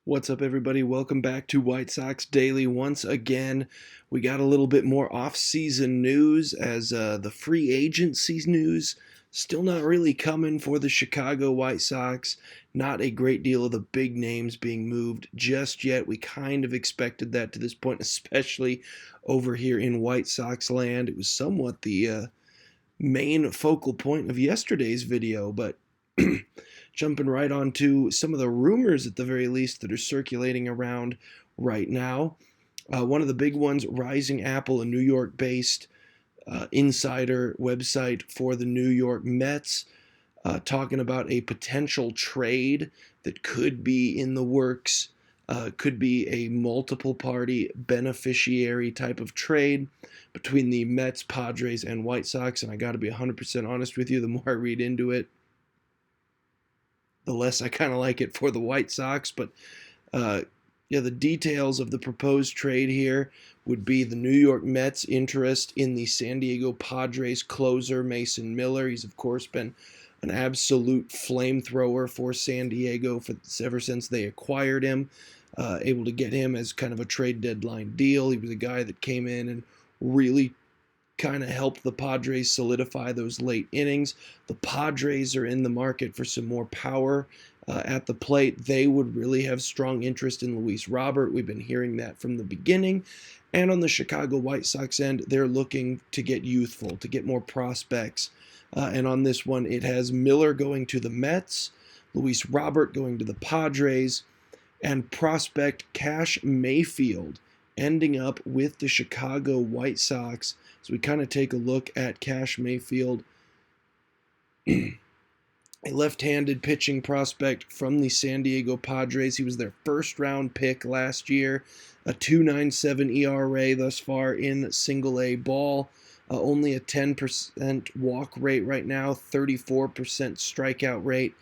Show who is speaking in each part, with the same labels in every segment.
Speaker 1: What's up, everybody? Welcome back to White Sox Daily. Once again, we got a little bit more off-season news as the free agency news still not really coming for the Chicago White Sox. Not a great deal of the big names being moved just yet. We kind of expected that to this point, especially over here in White Sox land. It was somewhat the main focal point of yesterday's video, but jumping right onto some of the rumors at the very least that are circulating around right now. One of the big ones, Rising Apple, a New York based insider website for the New York Mets, talking about a potential trade that could be in the works, could be a multiple party beneficiary type of trade between the Mets, Padres, and White Sox. And I got to be 100% honest with you, the more I read into it, the less I kind of like it for the White Sox. But the details of the proposed trade here would be the New York Mets' interest in the San Diego Padres closer Mason Miller. He's, of course, been an absolute flamethrower for San Diego ever since they acquired him, able to get him as kind of a trade deadline deal. He was a guy that came in and really kind of helped the Padres solidify those late innings. The Padres are in the market for some more power at the plate. They would really have strong interest in Luis Robert. We've been hearing that from the beginning. And on the Chicago White Sox end, they're looking to get youthful, to get more prospects. And on this one, it has Miller going to the Mets, Luis Robert going to the Padres, and prospect Cash Mayfield ending up with the Chicago White Sox. So we kind of take a look at Cash Mayfield, a left-handed pitching prospect from the San Diego Padres. He was their first-round pick last year, a 2.97 ERA thus far in single-A ball, only a 10% walk rate right now, 34% strikeout rate,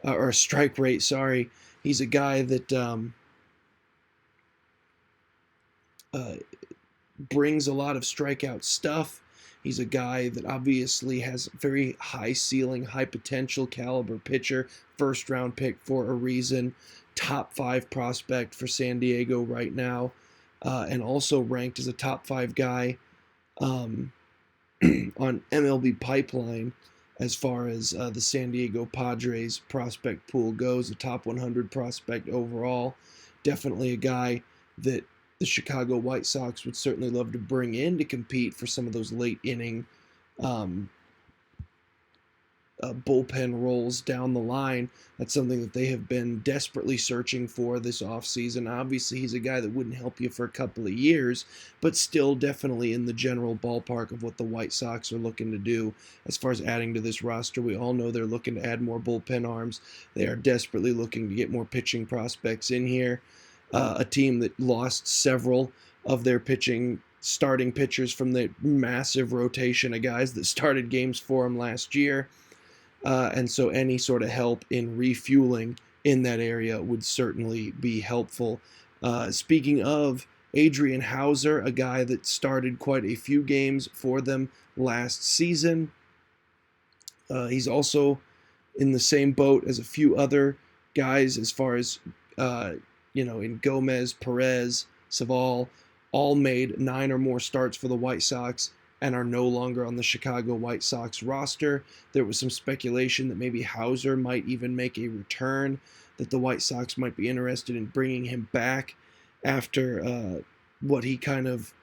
Speaker 1: or strike rate, sorry. He's a guy that brings a lot of strikeout stuff. He's a guy that obviously has very high ceiling, high potential caliber pitcher, first round pick for a reason, top 5 prospect for San Diego right now, and also ranked as a top 5 guy on MLB Pipeline as far as the San Diego Padres prospect pool goes, a top 100 prospect overall. Definitely a guy that the Chicago White Sox would certainly love to bring in to compete for some of those late inning bullpen roles down the line. That's something that they have been desperately searching for this offseason. Obviously, he's a guy that wouldn't help you for a couple of years, but still definitely in the general ballpark of what the White Sox are looking to do as far as adding to this roster. We all know they're looking to add more bullpen arms. They are desperately looking to get more pitching prospects in here. A team that lost several of their starting pitchers from the massive rotation of guys that started games for them last year. And so any sort of help in refueling in that area would certainly be helpful. Speaking of Adrien Houser, a guy that started quite a few games for them last season. He's also in the same boat as a few other guys as far as in Gomez, Perez, Savall, all made 9 or more starts for the White Sox and are no longer on the Chicago White Sox roster. There was some speculation that maybe Houser might even make a return, that the White Sox might be interested in bringing him back after what he kind of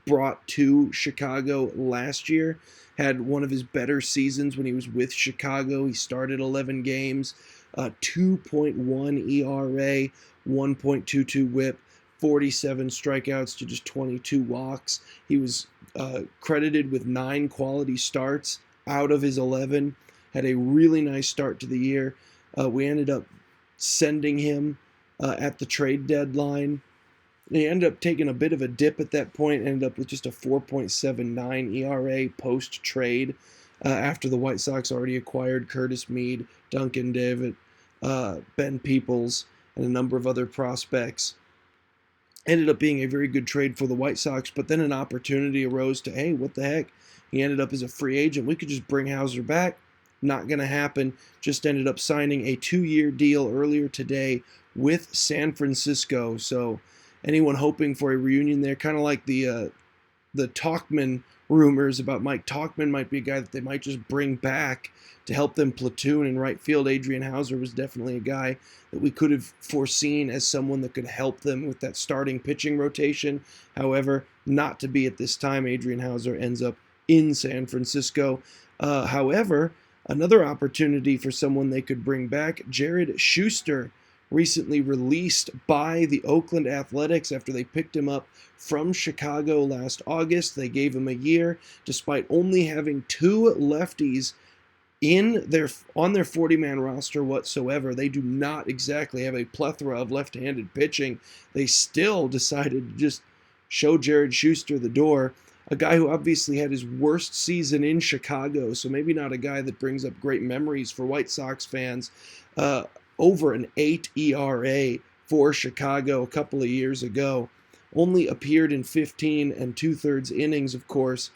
Speaker 1: brought to Chicago last year. Had one of his better seasons when he was with Chicago. He started 11 games, 2.1 ERA, 1.22 whip, 47 strikeouts to just 22 walks. He was credited with 9 quality starts out of his 11. Had a really nice start to the year. We ended up sending him at the trade deadline. He ended up taking a bit of a dip at that point, ended up with just a 4.79 ERA post-trade after the White Sox already acquired Curtis Mead, Duncan David, Ben Peoples, and a number of other prospects. Ended up being a very good trade for the White Sox, but then an opportunity arose to, hey, what the heck? He ended up as a free agent. We could just bring Houser back. Not going to happen. Just ended up signing a 2-year deal earlier today with San Francisco. So anyone hoping for a reunion there, kind of like the Talkman rumors about Mike Talkman might be a guy that they might just bring back to help them platoon in right field. Adrien Houser was definitely a guy that we could have foreseen as someone that could help them with that starting pitching rotation. However, not to be at this time. Adrien Houser ends up in San Francisco. However, another opportunity for someone they could bring back, Jared Shuster, recently released by the Oakland Athletics after they picked him up from Chicago last August. They gave him a year, despite only having 2 lefties on their 40-man roster whatsoever. They do not exactly have a plethora of left-handed pitching. They still decided to just show Jared Shuster the door, a guy who obviously had his worst season in Chicago, so maybe not a guy that brings up great memories for White Sox fans. Over an 8 ERA for Chicago a couple of years ago. Only appeared in 15 2/3 innings, of course.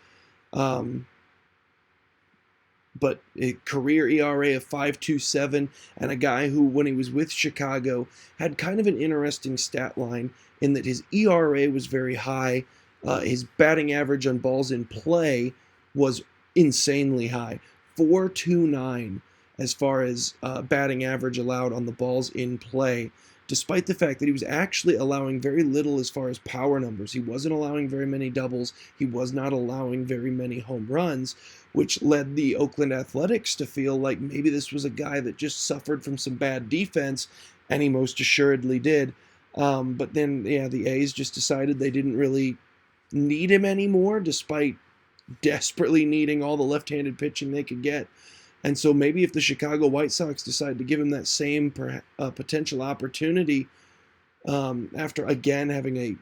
Speaker 1: But a career ERA of 5.27, and a guy who, when he was with Chicago, had kind of an interesting stat line in that his ERA was very high. His batting average on balls in play was insanely high, 4.29 as far as batting average allowed on the balls in play, despite the fact that he was actually allowing very little as far as power numbers. He wasn't allowing very many doubles. He was not allowing very many home runs, which led the Oakland Athletics to feel like maybe this was a guy that just suffered from some bad defense, and he most assuredly did. But then, the A's just decided they didn't really need him anymore, despite desperately needing all the left-handed pitching they could get. And so maybe if the Chicago White Sox decide to give him that same potential opportunity, after again having a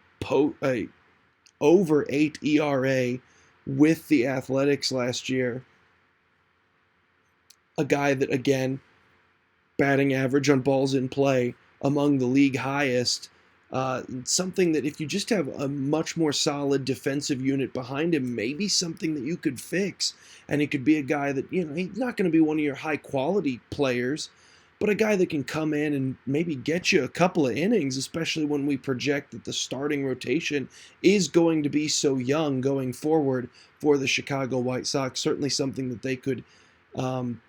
Speaker 1: over 8 ERA with the Athletics last year, a guy that, again, batting average on balls in play among the league highest, something that if you just have a much more solid defensive unit behind him, maybe something that you could fix. And it could be a guy that, he's not going to be one of your high quality players, but a guy that can come in and maybe get you a couple of innings, especially when we project that the starting rotation is going to be so young going forward for the Chicago White Sox. Certainly something that they could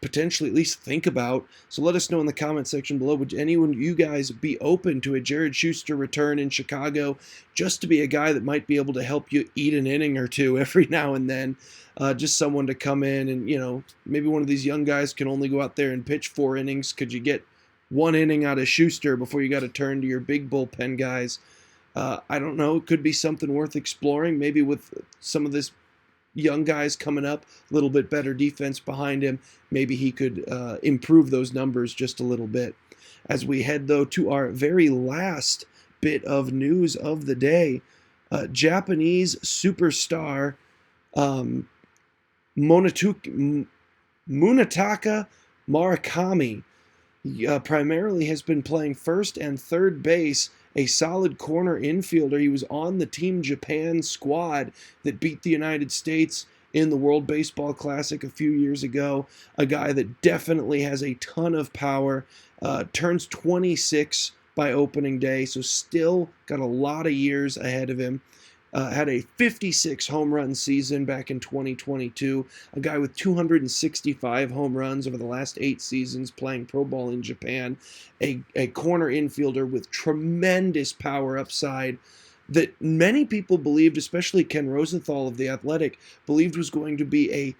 Speaker 1: potentially at least think about. So let us know in the comment section below, would anyone you guys be open to a Jared Shuster return in Chicago, just to be a guy that might be able to help you eat an inning or two every now and then? Just someone to come in and, maybe one of these young guys can only go out there and pitch 4 innings. Could you get 1 inning out of Shuster before you got to turn to your big bullpen guys? I don't know. It could be something worth exploring, maybe with some of this young guys coming up, a little bit better defense behind him. Maybe he could improve those numbers just a little bit. As we head, though, to our very last bit of news of the day, Japanese superstar Munetaka Murakami primarily has been playing first and third base, a solid corner infielder. He was on the Team Japan squad that beat the United States in the World Baseball Classic a few years ago. A guy that definitely has a ton of power, turns 26 by opening day, so still got a lot of years ahead of him. Had a 56 home run season back in 2022, a guy with 265 home runs over the last 8 seasons playing pro ball in Japan, a corner infielder with tremendous power upside that many people believed, especially Ken Rosenthal of The Athletic, believed was going to be a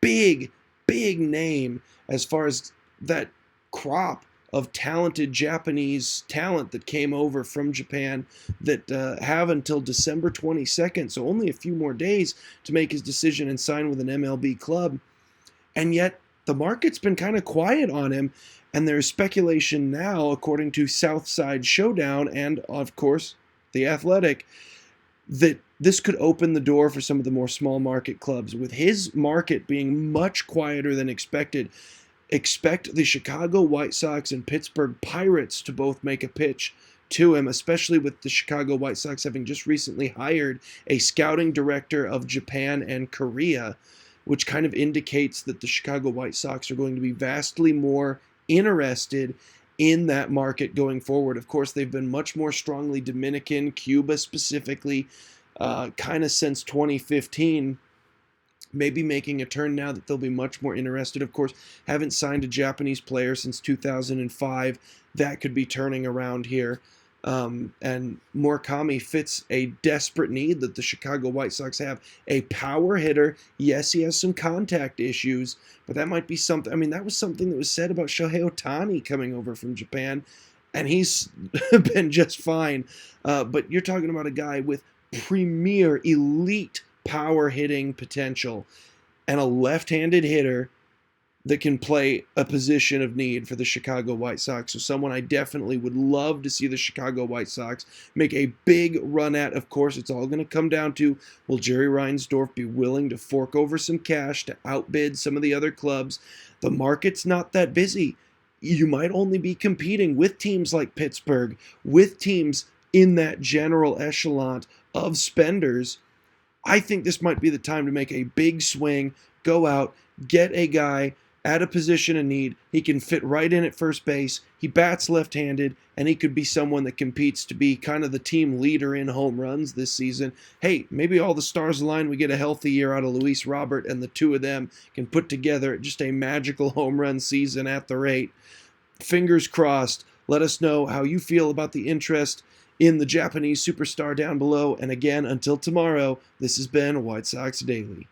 Speaker 1: big, big name as far as that crop of talented Japanese talent that came over from Japan that have until December 22nd, so only a few more days to make his decision and sign with an MLB club. And yet the market's been kind of quiet on him, and there's speculation now, according to Southside Showdown and, of course, The Athletic, that this could open the door for some of the more small market clubs. With his market being much quieter than expected, expect the Chicago White Sox and Pittsburgh Pirates to both make a pitch to him, especially with the Chicago White Sox having just recently hired a scouting director of Japan and Korea, which kind of indicates that the Chicago White Sox are going to be vastly more interested in that market going forward. Of course, they've been much more strongly Dominican, Cuba specifically, kind of since 2015. Maybe making a turn now that they'll be much more interested. Of course, haven't signed a Japanese player since 2005. That could be turning around here. And Murakami fits a desperate need that the Chicago White Sox have. A power hitter. Yes, he has some contact issues, but that might be something. I mean, that was something that was said about Shohei Ohtani coming over from Japan, and he's been just fine. But you're talking about a guy with premier elite power hitting potential and a left-handed hitter that can play a position of need for the Chicago White Sox. So someone I definitely would love to see the Chicago White Sox make a big run at. Of course, it's all going to come down to, will Jerry Reinsdorf be willing to fork over some cash to outbid some of the other clubs? The market's not that busy. You might only be competing with teams like Pittsburgh, with teams in that general echelon of spenders. I think this might be the time to make a big swing, go out, get a guy at a position of need. He can fit right in at first base. He bats left-handed, and he could be someone that competes to be kind of the team leader in home runs this season. Hey, maybe all the stars align. We get a healthy year out of Luis Robert, and the two of them can put together just a magical home run season at the rate. Fingers crossed. Let us know how you feel about the interest in the Japanese superstar down below. And again, until tomorrow, this has been White Sox Daily.